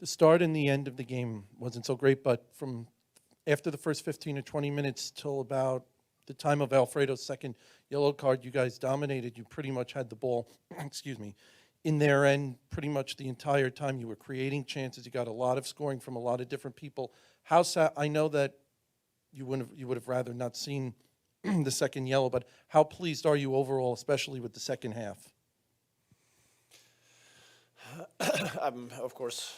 The start and the end of the game wasn't so great, but from after the first 15 or 20 minutes till about the time of Alfredo's second yellow card, you guys dominated. You pretty much had the ball, excuse me, in their end pretty much the entire time. You were creating chances. You got a lot of scoring from a lot of different people. How sad, I know that you would have rather not seen the second yellow, but how pleased are you overall, especially with the second half? I'm, of course,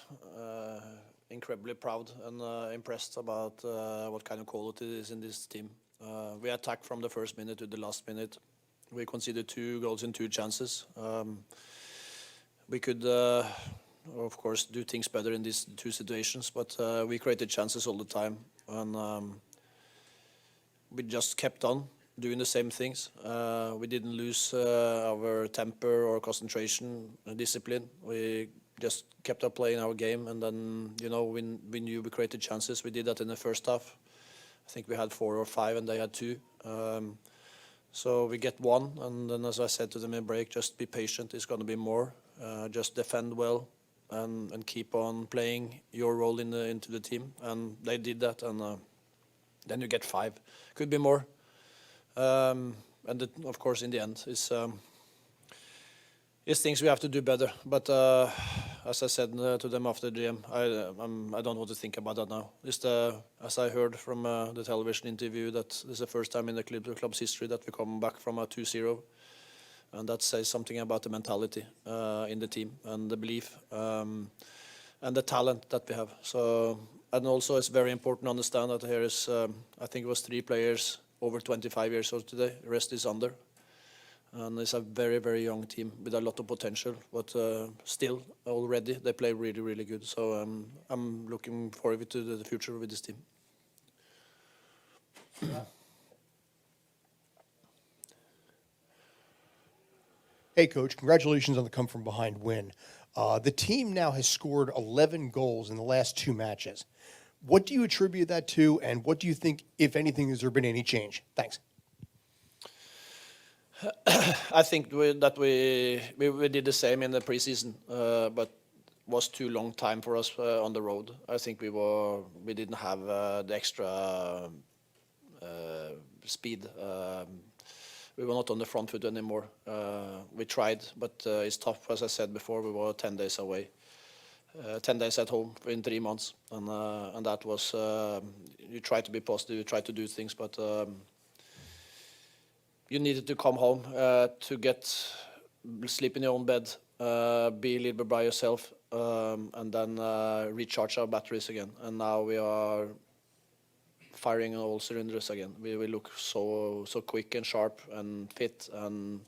incredibly proud and impressed about what kind of quality is in this team. We attacked from the first minute to the last minute. We conceded 2 goals in 2 chances. We could, of course, do things better in these 2 situations, but we created chances all the time, and we just kept on doing the same things. We didn't lose our temper or concentration and discipline. We just kept on playing our game, and then, you know, when we knew we created chances, we did that in the first half. I think we had 4 or 5 and they had 2. So we get 1, and then, as I said to them in break, just be patient, it's going to be more. Just defend well and keep on playing your role into the team. And they did that, and then you get 5. Could be more. And of course, in the end, it's things we have to do better. But as I said to them after the game, I don't want to think about that now. As I heard from the television interview, that this is the first time in the club's history that we come back from a 2-0. And that says something about the mentality in the team and the belief and the talent that we have. So, and also it's very important to understand that here is, I think it was 3 players over 25 years old today. The rest is under. And it's a very, very young team with a lot of potential. But still, already, they play really, really good. So I'm looking forward to the future with this team. Hey, Coach, congratulations on the come-from-behind win. The team now has scored 11 goals in the last 2 matches. What do you attribute that to, and what do you think, if anything, has there been any change? Thanks. I think we did the same in the preseason, but was too long time for us on the road. I think we didn't have the extra speed. We were not on the front foot anymore. We tried, but it's tough. As I said before, we were 10 days away, 10 days at home in 3 months, and that was. You try to be positive, you try to do things, but you needed to come home to sleep in your own bed, be a little bit by yourself, and then recharge our batteries again. And now we are firing on all cylinders again. We look so quick and sharp and fit, and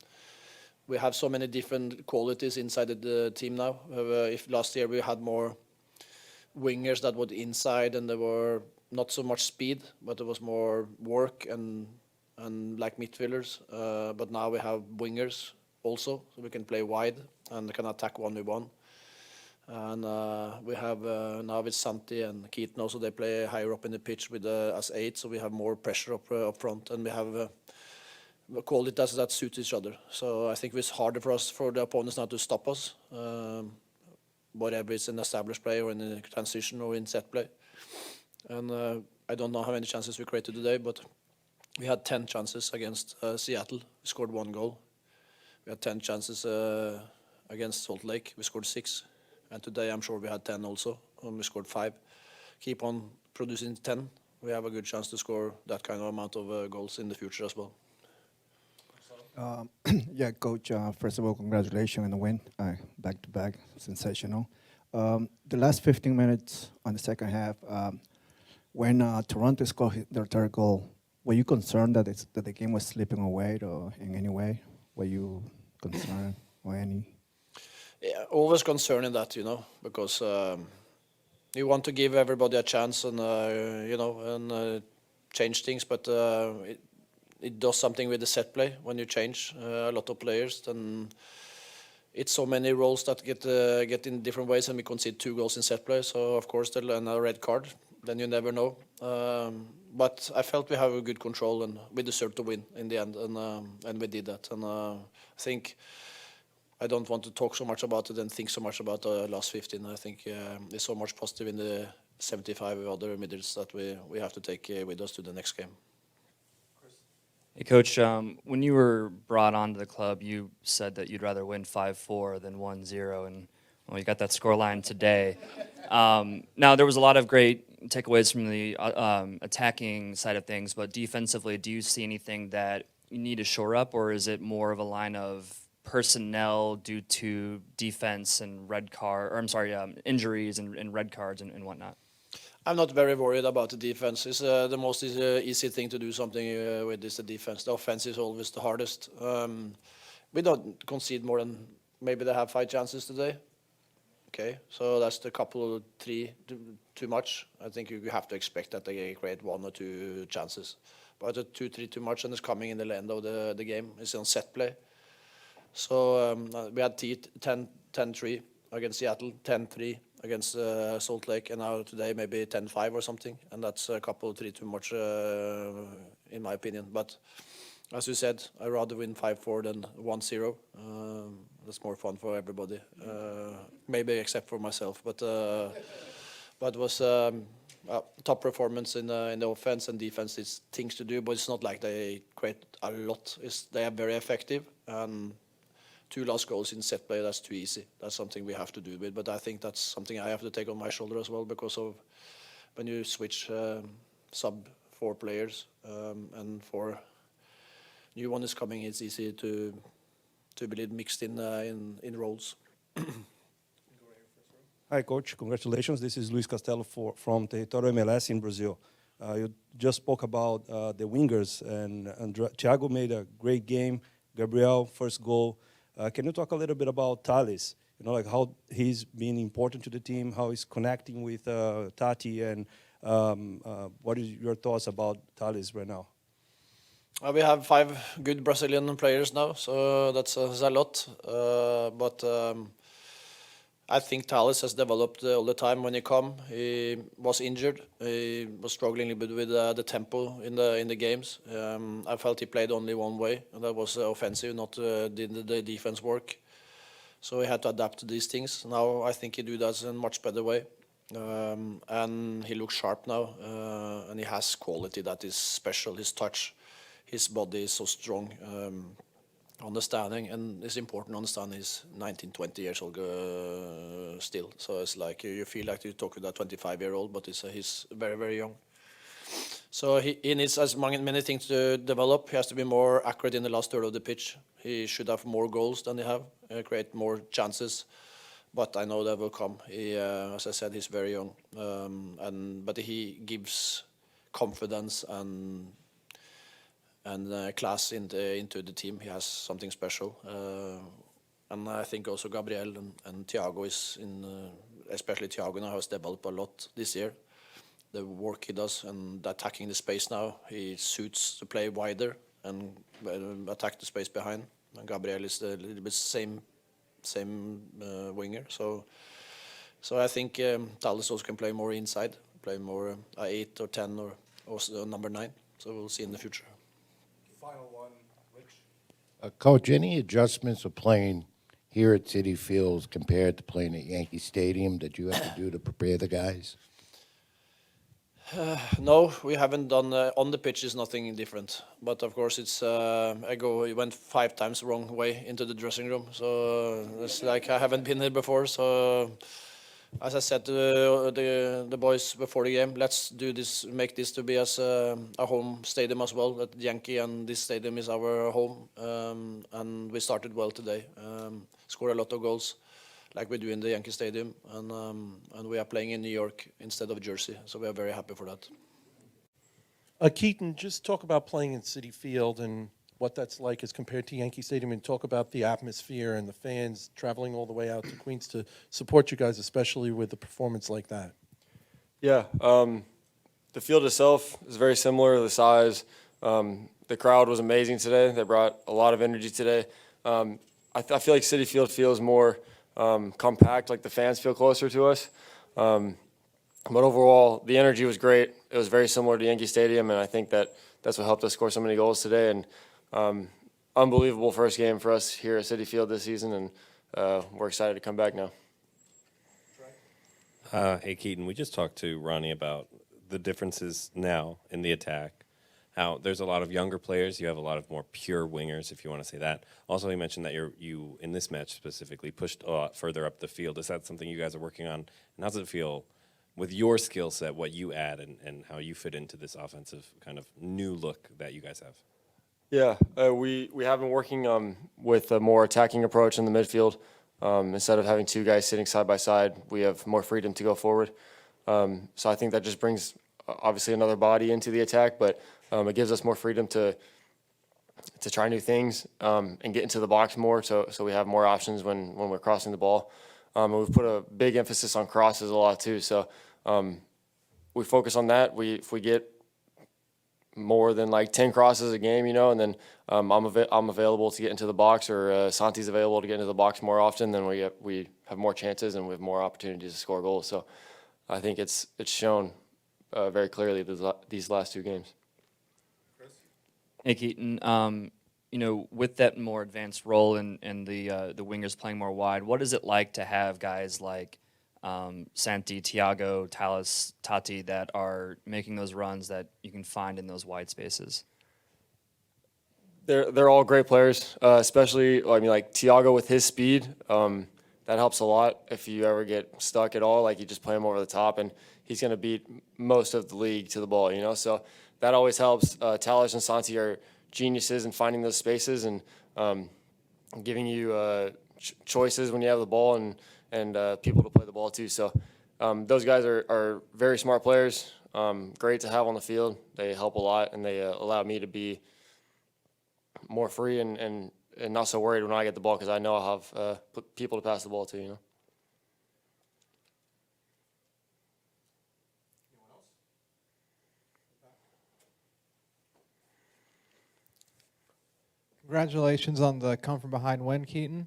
we have so many different qualities inside the team now. If last year we had more wingers that were inside and there were not so much speed, but there was more work and like midfielders. But now we have wingers also, so we can play wide and can attack 1v1. And we have now with Santi and Keaton also, they play higher up in the pitch with as 8, so we have more pressure up front, and we have qualities that suit each other. So I think it's harder for the opponents now to stop us, whatever it's in established play or in the transition or in set play. And I don't know how many chances we created today, but we had 10 chances against Seattle. We scored 1 goal. We had 10 chances against Salt Lake. We scored 6. And today I'm sure we had 10 also, and we scored 5. Keep on producing 10. We have a good chance to score that kind of amount of goals in the future as well. Yeah, Coach, first of all, congratulations on the win. Back-to-back, sensational. The last 15 minutes on the second half, when Toronto scored their 3rd goal, were you concerned that the game was slipping away or in any way? Were you concerned or any? Yeah, always concerned in that, because you want to give everybody a chance and, and change things, but it does something with the set play when you change a lot of players. Then it's so many roles that get in different ways, and we concede 2 goals in set play. So of course there'll be a red card. Then you never know. But I felt we have a good control, and we deserved to win in the end, and we did that. And I think I don't want to talk so much about it and think so much about the last 15. I think there's so much positive in the 75 other middles that we have to take with us to the next game. Hey, Coach, when you were brought onto the club, you said that you'd rather win 5-4 than 1-0, and well, you got that scoreline today. Now, there was a lot of great takeaways from the attacking side of things, but defensively, do you see anything that you need to shore up, or is it more of a line of personnel due to defense and injuries and red cards and whatnot? I'm not very worried about the defense. It's the most easy thing to do something with is the defense. The offense is always the hardest. We don't concede more than maybe they have 5 chances today. Okay, so that's the couple of 3 too much. I think you have to expect that they create 1 or 2 chances. But 2-3 too much, and it's coming in the end of the game. It's on set play. So we had 10-3 against Seattle, 10-3 against Salt Lake, and now today maybe 10-5 or something, and that's a couple of 3 too much in my opinion. But as you said, I'd rather win 5-4 than 1-0. That's more fun for everybody, maybe except for myself. But it was top performance in the offense and defense. It's things to do, but it's not like they create a lot. They are very effective. 2 last goals in set play, that's too easy. That's something we have to do with. But I think that's something I have to take on my shoulder as well, because of when you switch sub 4 players and 4 new one is coming, it's easy to be mixed in roles. Hi, Coach. Congratulations. This is Luis Castelo from Territorio MLS in Brazil. You just spoke about the wingers, and Thiago made a great game. Gabriel, first goal. Can you talk a little bit about Thales? You know, like how he's been important to the team, how he's connecting with Tati, and what is your thoughts about Thales right now? We have 5 good Brazilian players now, so that's a lot. But I think Thales has developed all the time. When he come, he was injured. He was struggling a bit with the tempo in the games. I felt he played only one way, and that was offensive, not did the defense work. So he had to adapt to these things. Now I think he do that in a much better way. And he looks sharp now, and he has quality that is special. His touch, his body is so strong. Understanding, and it's important to understand he's 19, 20 years old still. So it's like you feel like you talk with a 25-year-old, but he's very, very young. So he needs as many things to develop. He has to be more accurate in the last third of the pitch. He should have more goals than he have, create more chances. But I know that will come. As I said, he's very young, but he gives confidence and class into the team. He has something special, and I think also Gabriel and Thiago is especially Thiago now has developed a lot this year. The work he does and attacking the space now, he suits to play wider and attack the space behind. And Gabriel is a little bit same winger. So I think Thales also can play more inside, play more 8 or 10 or also number 9. So we'll see in the future. Final one, Rich. Coach, any adjustments of playing here at Citi Field compared to playing at Yankee Stadium that you have to do to prepare the guys? No, we haven't done on the pitch is nothing different. But of course, it's we went 5 times the wrong way into the dressing room, so it's like I haven't been there before. So as I said to the boys before the game, let's do this, make this to be as a home stadium as well. That Yankee and this stadium is our home, and we started well today. Scored a lot of goals, like we do in the Yankee Stadium, and we are playing in New York instead of Jersey, so we are very happy for that. Keaton, just talk about playing in Citi Field and what that's like as compared to Yankee Stadium, and talk about the atmosphere and the fans traveling all the way out to Queens to support you guys, especially with a performance like that. Yeah, the field itself is very similar, the size. The crowd was amazing today. They brought a lot of energy today. I feel like Citi Field feels more compact, like the fans feel closer to us. But overall, the energy was great. It was very similar to Yankee Stadium, and I think that's what helped us score so many goals today. And unbelievable first game for us here at Citi Field this season, and we're excited to come back now. Hey, Keaton, we just talked to Ronnie about the differences now in the attack, how there's a lot of younger players. You have a lot of more pure wingers, if you want to say that. Also, he mentioned that you in this match specifically, pushed a lot further up the field. Is that something you guys are working on? And how does it feel with your skill set, what you add, and how you fit into this offensive kind of new look that you guys have? Yeah, we have been working with a more attacking approach in the midfield. Instead of having two guys sitting side by side, we have more freedom to go forward. So I think that just brings obviously another body into the attack, but it gives us more freedom to try new things and get into the box more. So we have more options when we're crossing the ball. And we've put a big emphasis on crosses a lot too. So we focus on that. If we get more than like 10 crosses a game, you know, and then I'm available to get into the box, or Santi's available to get into the box more often, then we have more chances and we have more opportunities to score goals. So I think it's shown very clearly these last two games. Hey, Keaton, you know, with that more advanced role and the wingers playing more wide, what is it like to have guys like Santi, Thiago, Talis, Tati that are making those runs that you can find in those wide spaces? They're all great players, especially like Thiago with his speed. That helps a lot if you ever get stuck at all. Like, you just play him over the top, and he's going to beat most of the league to the ball. You know, so that always helps. Talis and Santi are geniuses in finding those spaces and giving you choices when you have the ball and people to play the ball too. So those guys are very smart players, great to have on the field. They help a lot, and they allow me to be more free and not so worried when I get the ball, because I know I'll have people to pass the ball to, you know. Congratulations on the come from behind win, Keaton.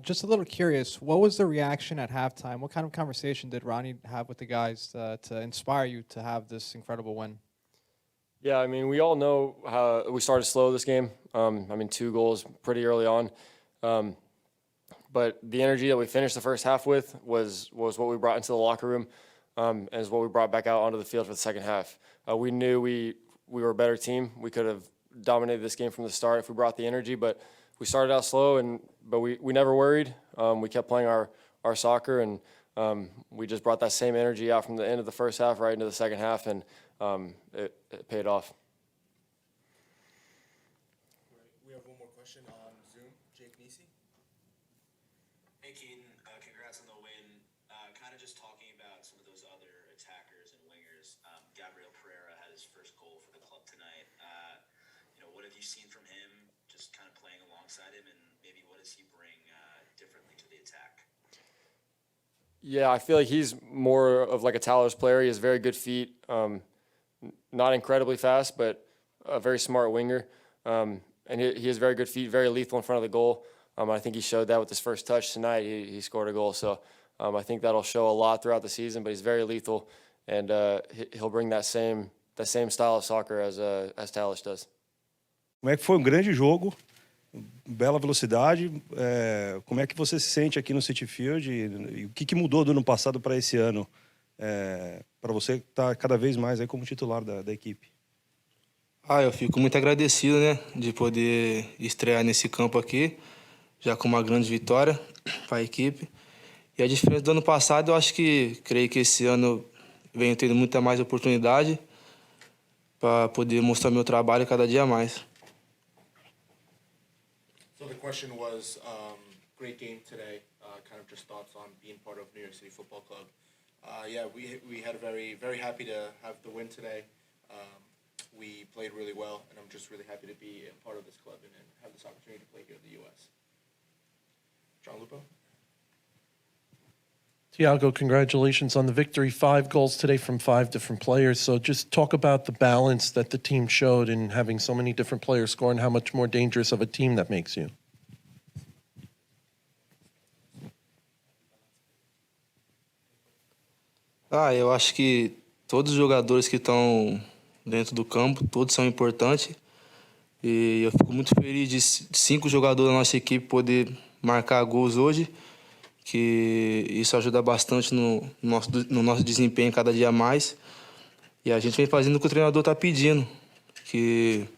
Just a little curious, what was the reaction at halftime? What kind of conversation did Ronnie have with the guys to inspire you to have this incredible win? Yeah, I mean, we all know how we started slow this game. 2 goals pretty early on. But the energy that we finished the first half with was what we brought into the locker room, and is what we brought back out onto the field for the second half. We knew we were a better team. We could have dominated this game from the start if we brought the energy, but we started out slow, but we never worried. We kept playing our soccer, and we just brought that same energy out from the end of the first half right into the second half, and it paid off. We have one more question on Zoom. Jake Nisi. Hey, Keaton, congrats on the win. Kind of just talking about some of those other attackers and wingers. Gabriel Pereira had his first goal for the club tonight. What have you seen from him, just kind of playing alongside him, and maybe what does he bring differently to the attack? Yeah, I feel like he's more of like a Talos player. He has very good feet, not incredibly fast, but a very smart winger. And he has very good feet, very lethal in front of the goal. I think he showed that with his first touch tonight. He scored a goal. So I think that'll show a lot throughout the season, but he's very lethal, and he'll bring that same style of soccer as Talos does. Como é que foi? Um grande jogo, bela velocidade. Como é que você se sente aqui no Citi Field? E o que mudou do ano passado para esse ano? Para você estar cada vez mais aí como titular da equipe. Eu fico muito agradecido, né, de poder estrear nesse campo aqui, já com uma grande vitória para a equipe. E a diferença do ano passado, creio que esse ano venho tendo muita mais oportunidade para poder mostrar meu trabalho cada dia mais. So the question was, great game today. Kind of just thoughts on being part of New York City Football Club. Yeah, we had very happy to have the win today. We played really well, and I'm just really happy to be a part of this club and have this opportunity to play here in the U.S. John Lupo? Thiago, congratulations on the victory. 5 goals today from 5 different players. So just talk about the balance that the team showed in having so many different players score, and how much more dangerous of a team that makes you. Eu acho que todos os jogadores que estão dentro do campo, todos são importantes. E eu fico muito feliz de 5 jogadores da nossa equipe poder marcar gols hoje, que isso ajuda bastante no nosso desempenho cada dia mais. E a gente vem fazendo o que o treinador está pedindo, que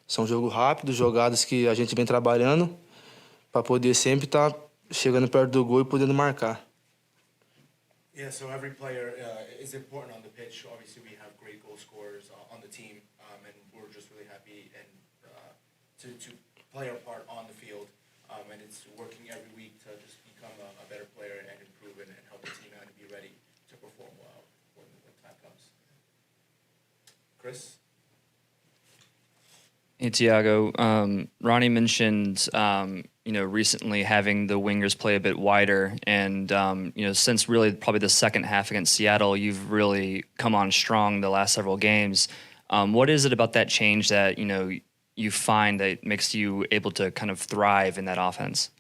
são jogos rápidos, jogadas que a gente vem trabalhando para poder sempre estar chegando perto do gol e podendo marcar. Yeah, so every player is important on the pitch. Obviously, we have great goal scorers on the team, and we're just really happy and to play our part on the field. And it's working every week to just become a better player and improve and help the team out and be ready to perform well when time comes. Chris? Hey, Thiago. Ronnie mentioned, recently having the wingers play a bit wider, and since really probably the second half against Seattle, you've really come on strong the last several games. What is it about that change that you find that makes you able to kind of thrive in that offense?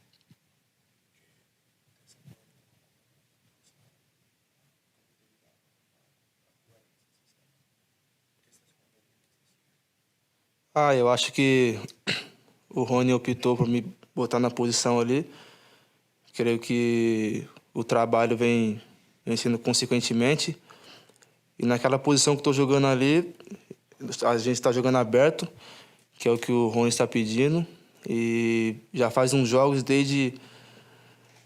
Eu acho que o Ronny optou por me botar na posição ali. Creio que o trabalho vem sendo consequentemente. E naquela posição que estou jogando ali, a gente está jogando aberto, que é o que o Ronny está pedindo. E já faz uns jogos desde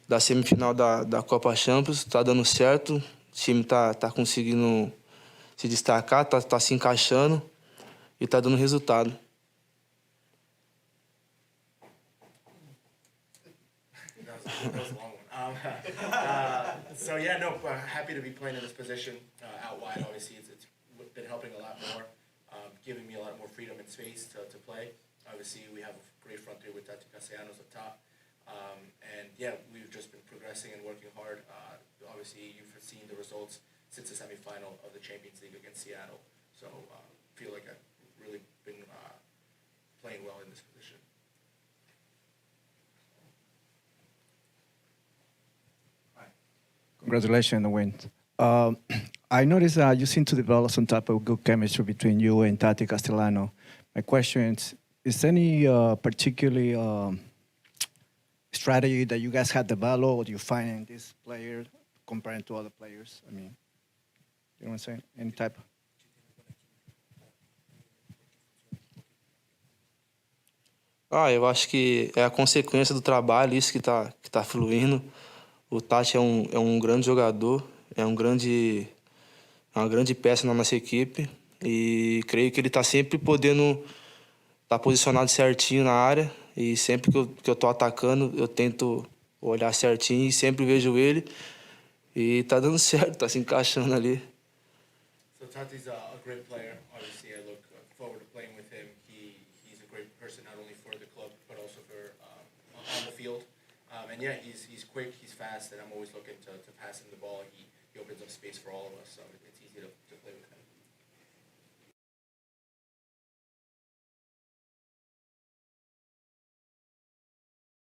da semifinal da Copa Champions, está dando certo. O time tá conseguindo se destacar, tá se encaixando e está dando resultado. That was a long one. Happy to be playing in this position out wide. Obviously, it's been helping a lot more, giving me a lot more freedom and space to play. Obviously, we have a great front three with Tati Castellanos up top. We've just been progressing and working hard. Obviously, you've seen the results since the semifinal of the Champions League against Seattle. So, feel like I've really been playing well in this position. Congratulations on the win. I noticed you seem to develop some type of good chemistry between you and Tati Castellano. My question is any particular strategy that you guys had developed, or do you find in this player compared to other players? I mean, you know what I'm saying? Any type? Eu acho que é a consequência do trabalho, isso que tá fluindo. O Tati é um grande jogador, é uma grande peça na nossa equipe e creio que ele está sempre podendo estar posicionado certinho na área e sempre que eu estou atacando eu tento olhar certinho e sempre vejo ele e está dando certo, está se encaixando ali. So Tati's a great player. Obviously, I look forward to playing with him. He's a great person not only for the club but also for on the field. He's quick, he's fast, and I'm always looking to pass him the ball. He opens up space for all of us, so it's easy to play with him.